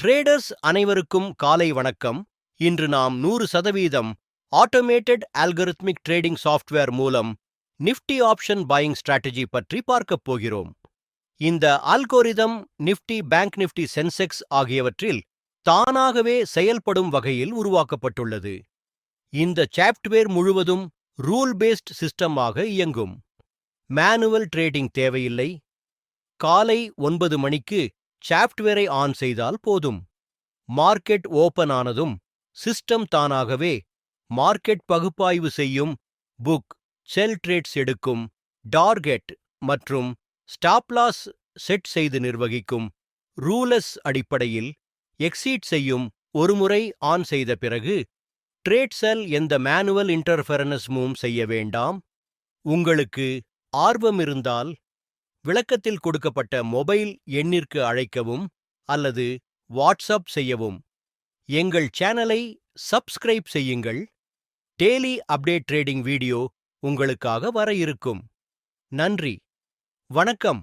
Traders அனைவருக்கும் காலை வணக்கம். இன்று நாம் 100% ஆட்டோமேட்டட் அல்கரித்மிக் ட்ரேடிங் சாஃப்ட்வேர் மூலம் நிஃப்டி ஆப்ஷன் பையிங் ஸ்ட்ராட்டஜி பற்றி பார்க்கப் போகிறோம். இந்த algorithm Nifty, bank Nifty, Sensex ஆகியவற்றில் தானாகவே செயல்படும் வகையில் உருவாக்கப்பட்டுள்ளது. இந்த சாஃப்ட்வேர் முழுவதும் ரூல் பேஸ்ட் சிஸ்டமாக இயங்கும். மேனுவல் ட்ரேடிங் தேவையில்லை. காலை 9 மணிக்கு சாஃப்ட்வேரை ஆன் செய்தால் போதும். மார்க்கெட் ஓபன் ஆனதும் சிஸ்டம் தானாகவே மார்க்கெட் பகுப்பாய்வு செய்யும், புக், செல் ட்ரேட்ஸ் எடுக்கும், டார்கெட் மற்றும் ஸ்டாப் லாஸ் செட் செய்து நிர்வகிக்கும். ரூலஸ் அடிப்படையில் எக்ஸீட் செய்யும். ஒருமுறை ஆன் செய்த பிறகு ட்ரேட் செல் எந்த மேனுவல் இன்டர்ஃபெரன்ஸும் செய்ய வேண்டாம். உங்களுக்கு ஆர்வம் இருந்தால் விளக்கத்தில் கொடுக்கப்பட்ட மொபைல் எண்ணிற்கு அழைக்கவும் அல்லது வாட்ஸ்அப் செய்யவும். எங்கள் சேனலை சப்ஸ்கிரைப் செய்யுங்கள். டெய்லி அப்டேட் ட்ரேடிங் வீடியோ உங்களுக்காக வர இருக்கும். நன்றி, வணக்கம்.